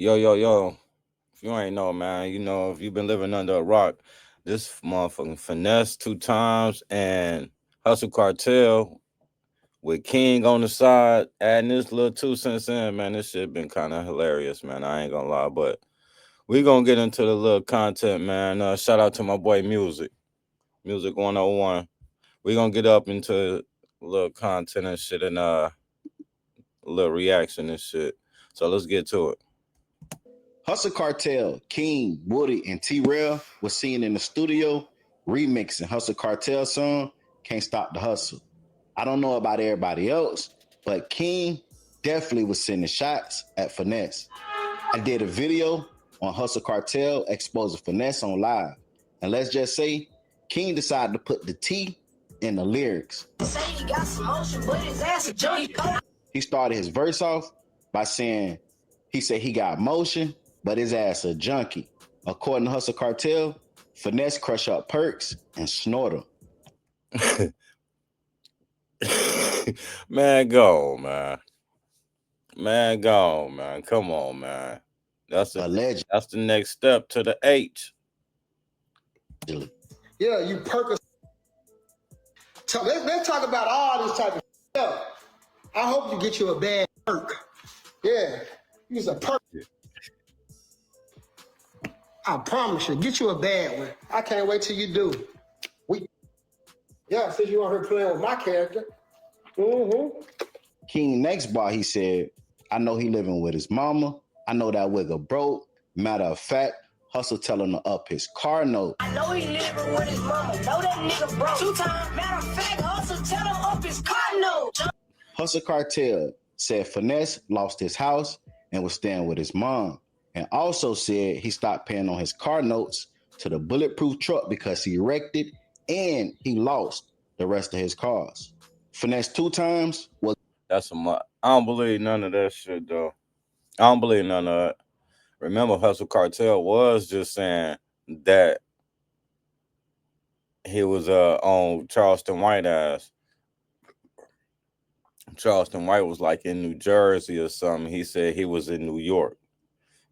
Yo, yo, yo. If you ain't know, man, if you've been living under a rock, this motherfucking Finesse 2 times and Hustle Cartel with King on the side, adding this little 2 cents in, man. This shit been kind of hilarious, man. I ain't gonna lie, but we gonna get into the little content, man. Shout out to my boy Music 101. We gonna get up into a little content and shit and a little reaction and shit. So let's get to it. Hustle Cartel, King, Woody, and T-Rail was seen in the studio remixing Hustle Cartel song, Can't Stop the Hustle. I don't know about everybody else, but King definitely was sending shots at Finesse. I did a video on Hustle Cartel exposing Finesse on live. And let's just say, King decided to put the T in the lyrics. He started his verse off by saying, he said he got motion, but his ass a junkie. According to Hustle Cartel, Finesse crush up perks and snort them. Man, go, man. Man, go, man. Come on, man. That's Allegedly. That's the next step to the H. Yeah, you perk. Let's talk about all this type of stuff. I hope you get you a bad perk. Yeah, use a perk. I promise you, get you a bad one. I can't wait till you do. Since you on here playing with my character. King next bar, he said, I know he living with his mama. I know that wigger broke. Matter of fact, Hustle telling to up his car note. I know he living with his mama. Know that nigga broke. 2 times. Matter of fact, Hustle tell him up his car note. Hustle Cartel said Finesse lost his house and was staying with his mom, and also said he stopped paying on his car notes to the bulletproof truck because he wrecked it and he lost the rest of his cars. Finesse 2 times was... That's a lot. I don't believe none of that shit, though. I don't believe none of it. Remember, Hustle Cartel was just saying that he was on Charleston White ass. Charleston White was like in New Jersey or something. He said he was in New York.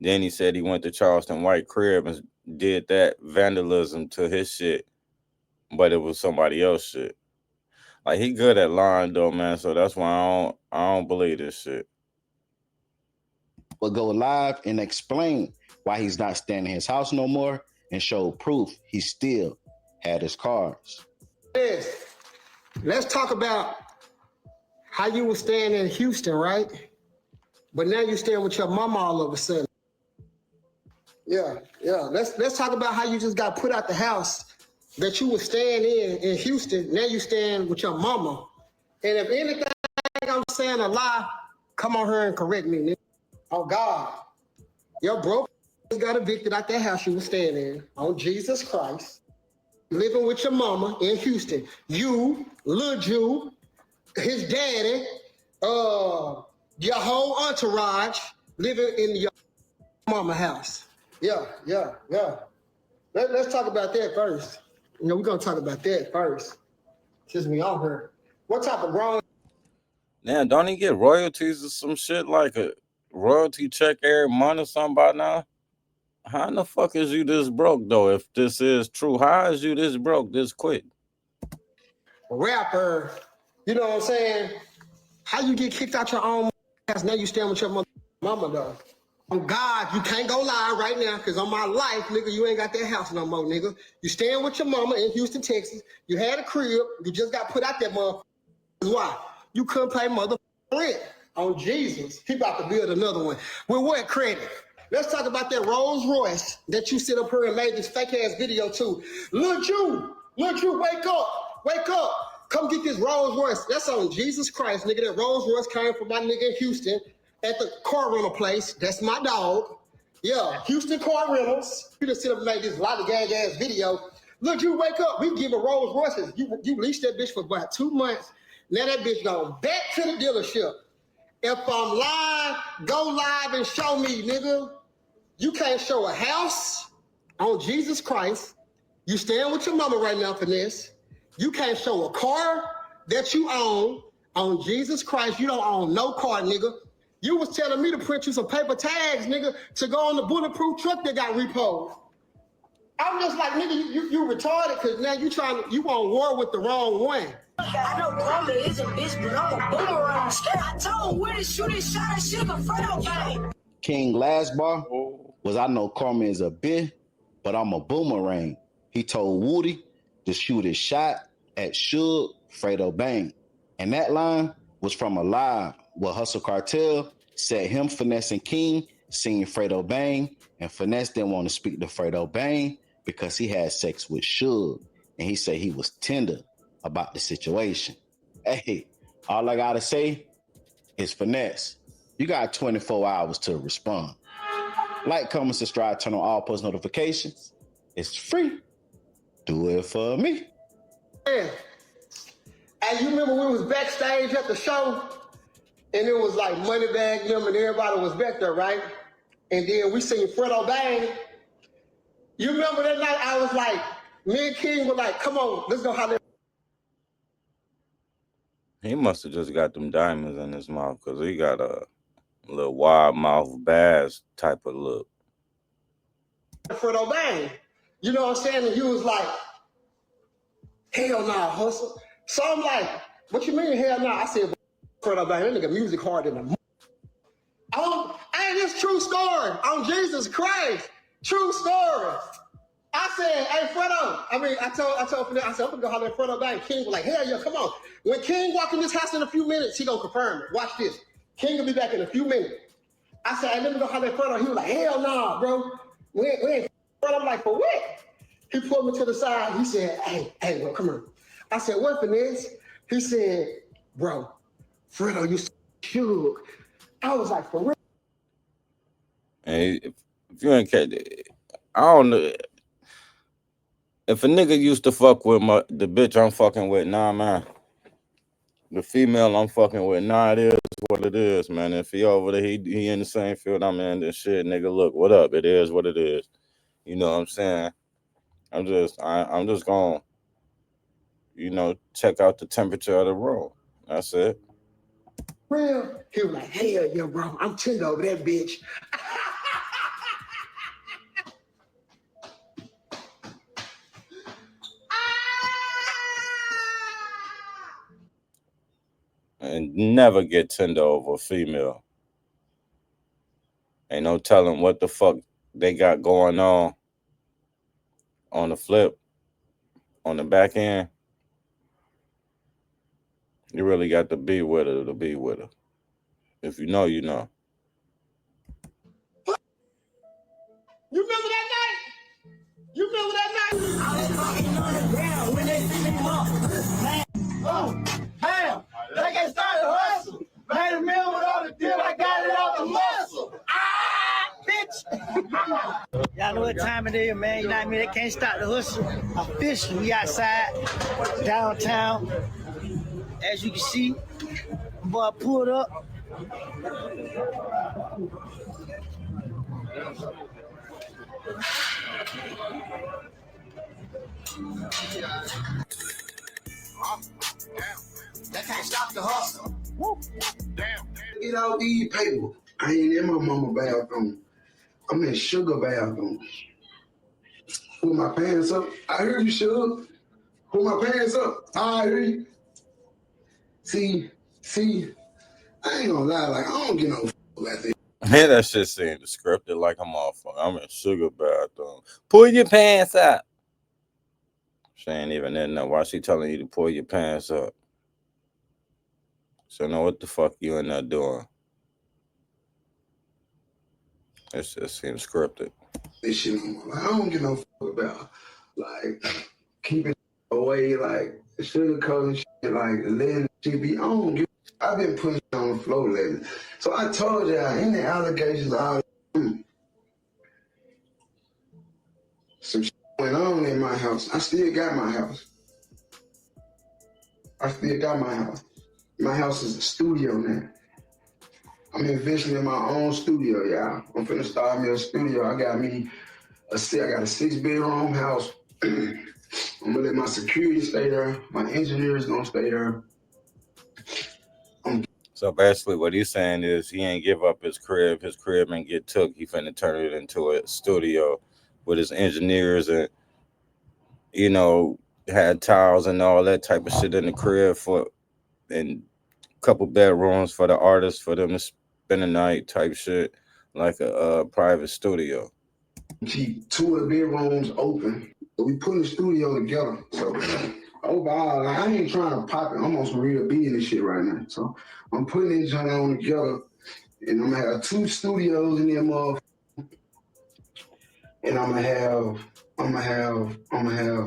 Then he said he went to Charleston White crib and did that vandalism to his shit, but it was somebody else shit. Like, he good at lying though, man. So that's why I don't believe this shit. But go live and explain why he's not staying in his house no more and show proof he still had his cars. Yes. Let's talk about how you were staying in Houston, right? But now you're staying with your mama all of a sudden. Yeah. Let's talk about how you just got put out the house that you were staying in Houston. Now you staying with your mama. And if anything I'm saying a lie, come on here and correct me, nigga. Oh God. Your broke got evicted out that house you were staying in on Jesus Christ. Living with your mama in Houston. You, Lil Jew, his daddy, your whole entourage living in your mama house. Yeah. Let's talk about that first. We're going to talk about that first. Since we on here. What type of wrong? Damn, don't he get royalties or some shit like a royalty check every month or something by now? How in the fuck is you this broke, though, if this is true? How is you this broke this quick? Rapper, you know what I'm saying? How you get kicked out your own house? Now you stand with your mama, though. On God, you can't go live right now, because on my life, nigga, you ain't got that house no more, nigga. You staying with your mama in Houston, Texas. You had a crib. You just got put out that motherfucker. Why? You couldn't pay motherfucking rent on Jesus. He about to build another one. With what credit? Let's talk about that Rolls Royce that you sit up here and made this fake ass video to. Lil Jew, wake up. Come get this Rolls Royce. That's on Jesus Christ, nigga. That Rolls Royce came from my nigga in Houston at the car rental place. That's my dog. Yeah, Houston Car Rentals. You just sit up and make this lollygag ass video. Lil Jew, wake up. We giving Rolls Royces. You leased that bitch for about 2 months. Now that bitch gone back to the dealership. If I'm live, go live and show me, nigga. You can't show a house on Jesus Christ. You staying with your mama right now, Finesse. You can't show a car that you own on Jesus Christ. You don't own no car, nigga. You was telling me to print you some paper tags, nigga, to go on the bulletproof truck that got repoed. I'm just like, nigga, you retarded because now you on war with the wrong one. I know Kwame is a bitch, but I'm a boomerang. I told Woody shoot his shot and shit in front of me. King last bar was I know Karma is a bitch, but I'm a boomerang. He told Woody to shoot his shot at Suge Fredo Bang. And that line was from a live where Hustle Cartel said him, Finesse, and King singing Fredo Bang, and Finesse didn't want to speak to Fredo Bang because he had sex with Suge, and he said he was tender about the situation. Hey, all I gotta say is Finesse, you got 24 hours to respond. Like, comment, subscribe, turn on all post notifications. It's free. Do it for me. Yeah. And you remember we was backstage at the show, and it was like Moneybag, them, and everybody was back there, right? And then we seen Fredo Bang. You remember that night? I was like, me and King were like, come on, let's go holler. He must have just got them diamonds in his mouth because he got a little wide mouth bass type of look. Fredo Bang. You know what I'm saying? And you was like, hell nah, Hustle. So I'm like, what you mean hell nah? I said, Fredo Bang, that nigga music hard in the hey, this true story on Jesus Christ. True story. I said, hey, Fredo. I told Finesse, I said, I'm gonna go holler at Fredo Bang. King was like, hell yeah, come on. When King walk in this house in a few minutes, he gonna confirm it. Watch this. King will be back in a few minutes. I said, hey, let me go holler at Fredo. He was like, hell nah, bro. We ain't I'm like, for what? He pulled me to the side. He said, hey, bro, come here. I said, what, Finesse? He said, bro, Fredo, you shook. I was like, for real? And if you ain't catch it, I don't know. If a nigga used to fuck with the bitch I'm fucking with, nah, man. The female I'm fucking with, nah, it is what it is, man. If he over there, he in the same field I'm in, this shit, nigga, look, what up? It is what it is. You know what I'm saying? I'm just gonna, check out the temperature of the room. That's it. Real? He was like, hell yeah, bro. I'm tender over that bitch. And never get tender over a female. Ain't no telling what the fuck they got going on the flip, on the back end. You really got to be with her to be with her. If you know, you know. You remember that night? You remember that night? I was fucking on the ground when they picked him up. Man. Oh, damn. They can start to hustle. Made a meal with all the deal. I got it out the muscle. Bitch. Y'all know what time it is, man. You know what I mean? They can't stop the hustle. Officially, we outside, downtown. As you can see, boy pulled up. They can't stop the hustle. Get out these paper. I ain't in my mama bathroom. I'm in sugar bathroom. Pull my pants up. I heard you, Sugar. Pull my pants up. I hear you. See, I ain't gonna lie, like, I don't get no like this. Man, that shit seemed scripted like a motherfucker. I'm in sugar bathroom. Pull your pants up. She ain't even in there. Why she telling you to pull your pants up? So know what the fuck you in there doing? It just seems scripted. This shit, like, I don't get no about, like, keeping away, like, sugar coating shit, like, letting shit be on. I've been putting on the floor lately. So I told y'all, any allegations, some shit went on in my house. I still got my house. My house is a studio now. I'm investing in my own studio, y'all. I'm finna start me a studio. I got a 6-bedroom house. I'm gonna let my security stay there. My engineers gonna stay there. So basically, what he's saying is he ain't give up his crib. His crib ain't get took. He finna turn it into a studio with his engineers and you know had tiles and all that type of shit in the crib for and couple bedrooms for the artists for them to spend the night type shit like a private studio. Keep two of the bedrooms open. So we putting the studio together. So overall, like, I ain't trying to pop it. I'm on some real business shit right now. So I'm putting this joint on together, and I'm gonna have two studios in there, motherfucker. And I'm gonna have.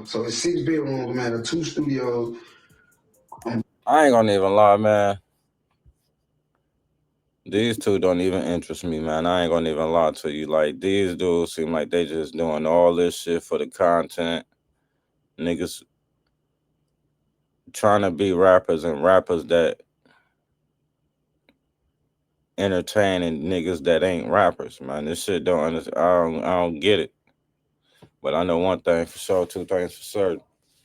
So it's 6 bedrooms. I'm gonna have two studios. I ain't gonna even lie, man. These two don't even interest me, man. I ain't gonna even lie to you. Like these dudes seem like they just doing all this shit for the content. Niggas trying to be rappers and rappers that entertaining niggas that ain't rappers, man. This shit don't understand. I don't get it. But I know one thing for sure, two things for certain.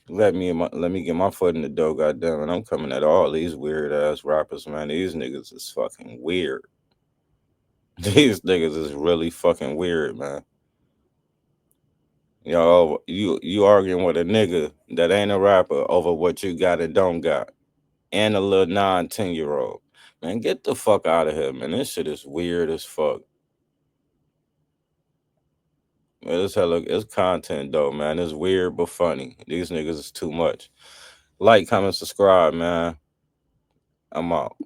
Let me get my foot in the door, goddamn it. I'm coming at all these weird ass rappers, man. These niggas is fucking weird. These niggas is really fucking weird, man. Yo, you arguing with a nigga that ain't a rapper over what you got and don't got, and a little 9, 10 year old. Man, get the fuck out of here, man. This shit is weird as fuck. Man, it's content though, man. It's weird but funny. These niggas is too much. Like, comment, subscribe, man. I'm out.